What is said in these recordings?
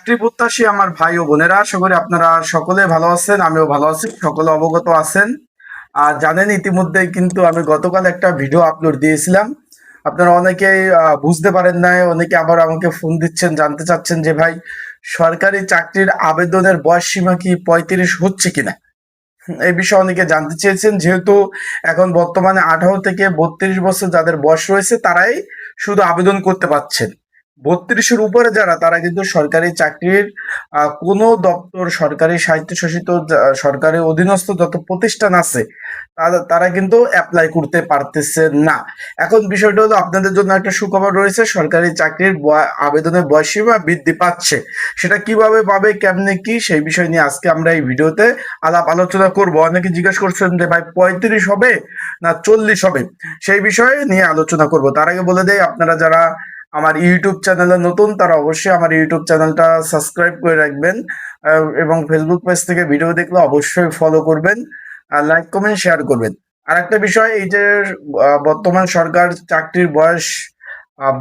চাকরি প্রত্যাশী আমার ভাই ও বোনেরা, আশা করি আপনারা সকলে ভালো আছেন। আমিও ভালো আছি, সকলে অবগত আছেন। আর জানেন, ইতিমধ্যেই কিন্তু আমি গতকাল একটা ভিডিও আপলোড দিয়েছিলাম। আপনারা অনেকেই বুঝতে পারেন নাই, অনেকে আবার আমাকে ফোন দিচ্ছেন, জানতে চাচ্ছেন যে ভাই, সরকারি চাকরির আবেদনের বয়স সীমা কি 35 হচ্ছে কিনা। এই বিষয়ে অনেকে জানতে চেয়েছেন। যেহেতু এখন বর্তমানে 18 থেকে 32 বছর যাদের বয়স রয়েছে তারাই শুধু আবেদন করতে পারছেন। 32-এর উপরে যারা, তারা কিন্তু সরকারি চাকরির কোনো দপ্তর, সরকারি স্বায়ত্তশাসিত সরকারি অধীনস্থ যত প্রতিষ্ঠান আছে তারা কিন্তু অ্যাপ্লাই করতে পারতেছে না। এখন বিষয়টা হলো, আপনাদের জন্য একটা সুখবর রয়েছে, সরকারি চাকরির আবেদনের বয়সসীমা বৃদ্ধি পাচ্ছে। সেটা কিভাবে পাবে, কেমনে কি, সেই বিষয় নিয়ে আজকে আমরা এই ভিডিওতে আলাপ আলোচনা করব। অনেকে জিজ্ঞেস করছেন যে ভাই 35 হবে না 40 হবে, সেই বিষয়ে নিয়ে আলোচনা করব। তার আগে বলে দেই, আপনারা যারা আমার ইউটিউব চ্যানেলে নতুন তারা অবশ্যই আমার ইউটিউব চ্যানেলটা সাবস্ক্রাইব করে রাখবেন, এবং ফেসবুক পেজ থেকে ভিডিও দেখলে অবশ্যই ফলো করবেন, আর লাইক কমেন্ট শেয়ার করবেন। আর একটা বিষয়, এই যে বর্তমান সরকার চাকরির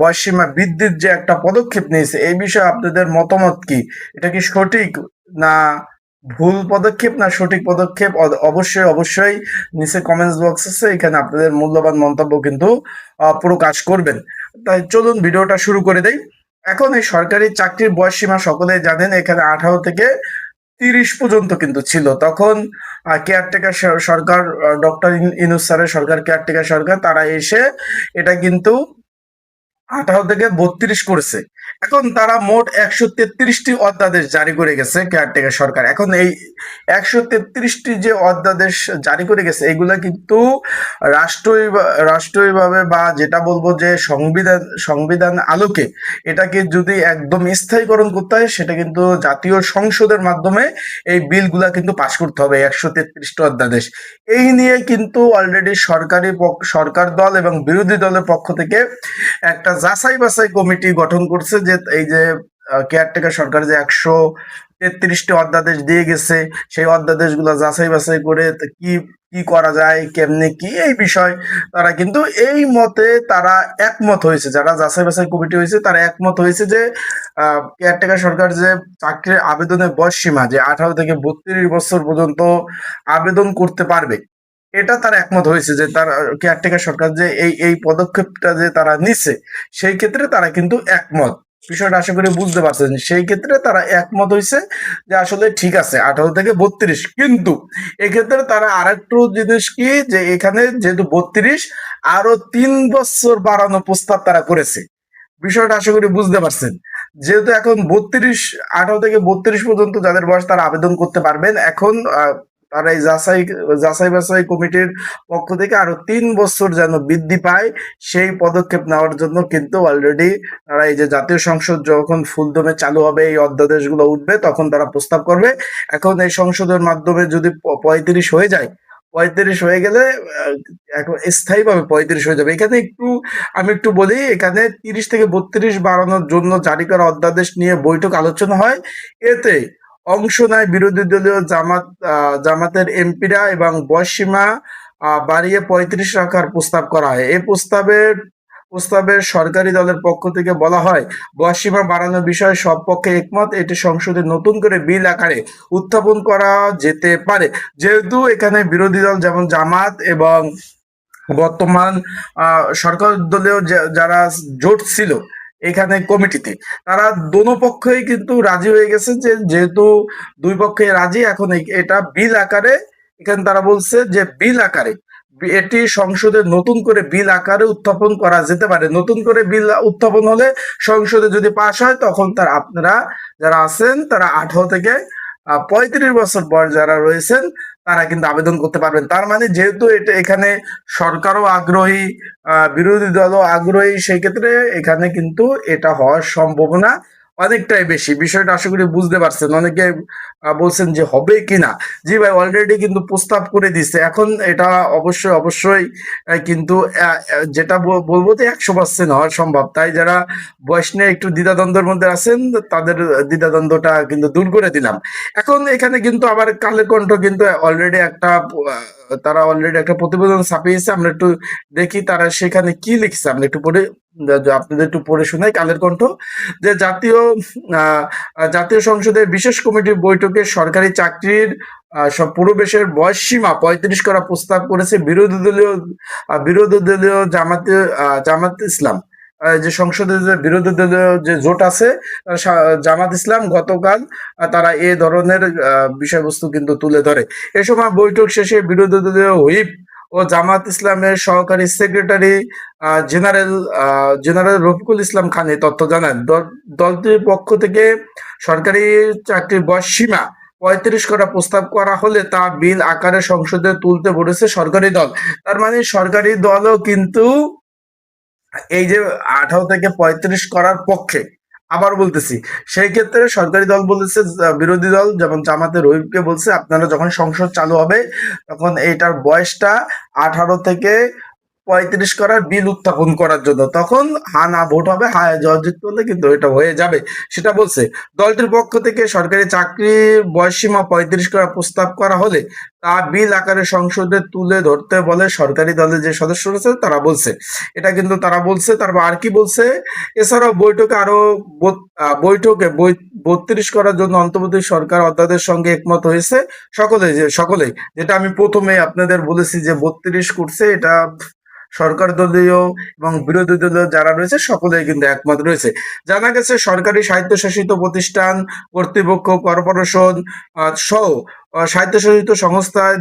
বয়সসীমা বৃদ্ধির যে একটা পদক্ষেপ নিয়েছে, এই বিষয়ে আপনাদের মতামত কি? এটা কি সঠিক না ভুল পদক্ষেপ, না সঠিক পদক্ষেপ? অবশ্যই অবশ্যই নিচে কমেন্টস বক্স আছে, এখানে আপনাদের মূল্যবান মন্তব্য কিন্তু প্রকাশ করবেন। তাই চলুন ভিডিওটা শুরু করে দেই। এখন এই সরকারি চাকরির বয়সসীমা সকলে জানেন, এখানে 18 থেকে 30 পর্যন্ত কিন্তু ছিল। তখন কেয়ারটেকার সরকার, ডক্টর ইউনূস স্যারের সরকার, কেয়ারটেকার সরকার, তারা এসে এটা কিন্তু 18 থেকে 32 করেছে। এখন তারা মোট 133টি অধ্যাদেশ জারি করে গেছে কেয়ারটেকার সরকার। এখন এই 133টি যে অধ্যাদেশ জারি করে গেছে, এগুলা কিন্তু রাষ্ট্রীয়ভাবে, বা যেটা বলবো যে সংবিধান আলোকে এটাকে যদি একদম স্থায়ীকরণ করতে হয়, সেটা কিন্তু জাতীয় সংসদের মাধ্যমে এই বিলগুলা কিন্তু পাশ করতে হবে, 133টি অধ্যাদেশ। এই নিয়ে কিন্তু অলরেডি সরকার দল এবং বিরোধী দলের পক্ষ থেকে একটা যাচাই বাছাই কমিটি গঠন করছে, যে এই যে কেয়ারটেকার সরকার যে 133টি অধ্যাদেশ দিয়ে গেছে, সেই অধ্যাদেশগুলো যাচাই বাছাই করে কি কি করা যায়, কেমনে কি, এই বিষয় তারা কিন্তু এই মতে তারা একমত হয়েছে। যারা যাচাই বাছাই কমিটি হয়েছে তারা একমত হয়েছে যে কেয়ারটেকার সরকার যে চাকরির আবেদনের বয়স সীমা যে 18 থেকে 32 বছর পর্যন্ত আবেদন করতে পারবে, এটা তারা একমত হয়েছে। যে তার কেয়ারটেকার সরকার যে এই পদক্ষেপটা যে তারা নিচ্ছে, সেই ক্ষেত্রে তারা কিন্তু একমত। বিষয়টা আশা করি বুঝতে পারছেন। সেই ক্ষেত্রে তারা একমত হয়েছে যে আসলে ঠিক আছে 18 থেকে 32, কিন্তু এক্ষেত্রে তারা আরেকটু জিনিস কি, যে এখানে যেহেতু 32, আরো 3 বছর বাড়ানো প্রস্তাব তারা করেছে। বিষয়টা আশা করি বুঝতে পারছেন। যেহেতু এখন 32, 18 থেকে 32 পর্যন্ত যাদের বয়স, তারা আবেদন করতে পারবেন। এখন তারা এই যাচাই বাছাই কমিটির পক্ষ থেকে আরো 3 বছর যেন বৃদ্ধি পায়, সেই পদক্ষেপ নেওয়ার জন্য কিন্তু অলরেডি তারা, এই যে জাতীয় সংসদ যখন ফুলদমে চালু হবে, এই অধ্যাদেশগুলো উঠবে, তখন তারা প্রস্তাব করবে। এখন এই সংসদের মাধ্যমে যদি 35 হয়ে যায়, 35 হয়ে গেলে এখন স্থায়ীভাবে 35 হয়ে যাবে। এখানে আমি একটু বলি, এখানে 30 থেকে 32 বাড়ানোর জন্য জারি করা অধ্যাদেশ নিয়ে বৈঠক আলোচনা হয়। এতে অংশ নেয় বিরোধী দলীয় জামাতের এমপিরা, এবং বয়সসীমা বাড়িয়ে 35 রাখার প্রস্তাব করা হয়। এই প্রস্তাবের সরকারি দলের পক্ষ থেকে বলা হয়, বয়সসীমা বাড়ানোর বিষয়ে সব পক্ষে একমত, এটি সংসদে নতুন করে বিল আকারে উত্থাপন করা যেতে পারে। যেহেতু এখানে বিরোধী দল যেমন জামাত এবং বর্তমান সরকার দলীয় যারা জোট ছিল এখানে কমিটিতে, তারা দোনো পক্ষই কিন্তু রাজি হয়ে গেছে, যে যেহেতু দুই পক্ষে রাজি, এখন এটা বিল আকারে, এখানে তারা বলছে যে বিল আকারে এটি সংসদে নতুন করে বিল আকারে উত্থাপন করা যেতে পারে। নতুন করে বিল উত্থাপন হলে সংসদে যদি পাশ হয়, তখন আপনারা যারা আছেন, তারা 18 থেকে 35 বছর বয়স যারা রয়েছেন, তারা কিন্তু আবেদন করতে পারবেন। তার মানে যেহেতু এখানে সরকারও আগ্রহী, বিরোধী দলও আগ্রহী, সেই ক্ষেত্রে এখানে কিন্তু এটা হওয়ার সম্ভাবনা অনেকটাই বেশি। বিষয়টা আশা করি বুঝতে পারছেন। অনেকে বলছেন যে হবে কিনা। জি ভাই, অলরেডি কিন্তু প্রস্তাব করে দিচ্ছে। এখন এটা অবশ্যই অবশ্যই কিন্তু যেটা বলবো যে 100% হওয়া সম্ভব। তাই যারা বয়স নিয়ে একটু দ্বিধাদ্বন্দ্বের মধ্যে আছেন, তাদের দ্বিধাদ্বন্দ্বটা কিন্তু দূর করে দিলাম। এখন এখানে কিন্তু আবার কালের কণ্ঠ কিন্তু অলরেডি একটা তারা অলরেডি একটা প্রতিবেদন ছাপিয়েছে, আমরা একটু দেখি তারা সেখানে কি লিখছে। আমরা একটু পড়ে আপনাদের একটু পড়ে শোনাই কালের কণ্ঠ। যে জাতীয় সংসদের বিশেষ কমিটির বৈঠকে সরকারি চাকরির সব প্রবেশের বয়স সীমা 35 করা প্রস্তাব করেছে বিরোধী দলীয় জামাত ইসলাম। যে সংসদে যে বিরোধী দলীয় যে জোট আছে জামাত ইসলাম গতকাল তারা এ ধরনের বিষয়বস্তু কিন্তু তুলে ধরে। এ সময় বৈঠক শেষে বিরোধী দলীয় হুইপ ও জামাত ইসলামের সহকারী সেক্রেটারি জেনারেল রফিকুল ইসলাম খান এই তথ্য জানান। দলটির পক্ষ থেকে সরকারি চাকরির বয়স সীমা 35 করা প্রস্তাব করা হলে তা বিল আকারে সংসদে তুলতে বলেছে সরকারি দল। তার মানে সরকারি দলও কিন্তু এই যে 18 থেকে 35 করার পক্ষে। আবার বলতেছি, সেই ক্ষেত্রে সরকারি দল বলেছে, বিরোধী দল যেমন জামাতের রহিবকে বলছে আপনারা যখন সংসদ চালু হবে তখন এইটার বয়সটা 18 থেকে 35 করার বিল উত্থাপন করার জন্য, তখন হা না ভোট হবে, হা জয়যুক্ত হলে কিন্তু এটা হয়ে যাবে, সেটা বলছে। দলটির পক্ষ থেকে সরকারি চাকরির বয়সসীমা 35 করার প্রস্তাব করা হলে তা বিল আকারে সংসদে তুলে ধরতে বলে সরকারি দলের যে সদস্য রয়েছে তারা বলছে। এটা কিন্তু তারা বলছে। তারপর আর কি বলছে, এছাড়াও বৈঠকে 32 করার জন্য অন্তর্বর্তী সরকার অধ্যাদেশের সঙ্গে একমত হয়েছে সকলেই, যেটা আমি প্রথমে আপনাদের বলেছি যে 32 করছে, এটা সরকার দলীয় এবং বিরোধী দলীয় যারা রয়েছে সকলেই কিন্তু একমত রয়েছে। জানা গেছে সরকারি স্বায়ত্তশাসিত প্রতিষ্ঠান, কর্তৃপক্ষ, কর্পোরেশন সহ স্বায়ত্তশাসিত সংস্থায়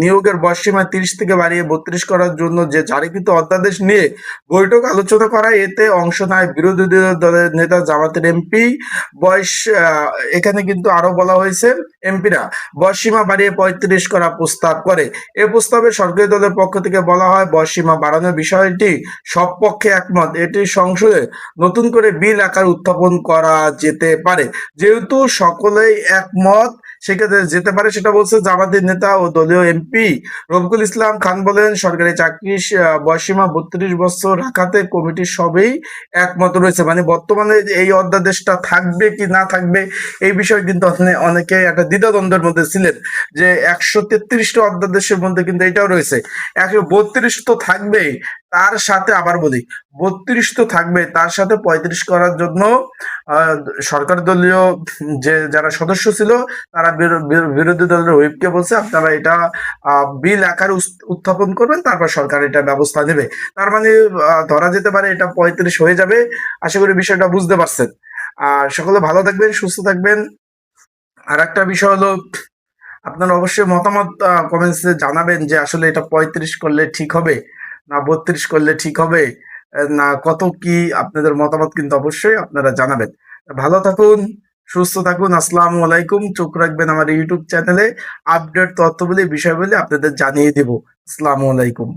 নিয়োগের বয়সসীমা 30 থেকে বাড়িয়ে 32 করার জন্য যে জারিকৃত অধ্যাদেশ নিয়ে বৈঠক আলোচনা করায় এতে অংশ নেয় বিরোধী দলের নেতা জামাতের এমপি। বয়স এখানে কিন্তু আরো বলা হয়েছে এমপিরা বয়সসীমা বাড়িয়ে 35 করা প্রস্তাব করে। এ প্রস্তাবে সরকারি দলের পক্ষ থেকে বলা হয় বয়সসীমা বাড়ানোর বিষয়টি সব পক্ষে একমত, এটি সংসদে নতুন করে বিল আকার উত্থাপন করা যেতে পারে। যেহেতু সকলেই একমত সেক্ষেত্রে যেতে পারে, সেটা বলছে জামাতের নেতা ও দলীয় এমপি রফিকুল ইসলাম খান। বলেন সরকারি চাকরির বয়সসীমা 32 বছর রাখাতে কমিটির সবই একমত রয়েছে। মানে বর্তমানে এই অধ্যাদেশটা থাকবে কি না থাকবে এই বিষয়ে কিন্তু অনেকে একটা দ্বিধাদ্বন্দ্বের মধ্যে ছিলেন যে 133টা অধ্যাদেশের মধ্যে কিন্তু এটাও রয়েছে। 132 তো থাকবেই, তার সাথে আবার বলি 32 তো থাকবে, তার সাথে 35 করার জন্য সরকার দলীয় যে যারা সদস্য ছিল তারা বিরোধী দলের হুইপকে বলছে আপনারা এটা বিল আকারে উত্থাপন করবেন, তারপর সরকার এটা ব্যবস্থা নেবে। তার মানে ধরা যেতে পারে এটা 35 হয়ে যাবে। আশা করি বিষয়টা বুঝতে পারছেন। আর সকলে ভালো থাকবেন, সুস্থ থাকবেন। আর একটা বিষয় হলো আপনারা অবশ্যই মতামত কমেন্টসে জানাবেন যে আসলে এটা 35 করলে ঠিক হবে না 32 করলে ঠিক হবে, না কত কি আপনাদের মতামত কিন্তু অবশ্যই আপনারা জানাবেন। ভালো থাকুন, সুস্থ থাকুন। আসসালামু আলাইকুম। চোখ রাখবেন আমার ইউটিউব চ্যানেলে, আপডেট তথ্যগুলি বিষয়গুলি আপনাদের জানিয়ে দেব। আসসালামু আলাইকুম।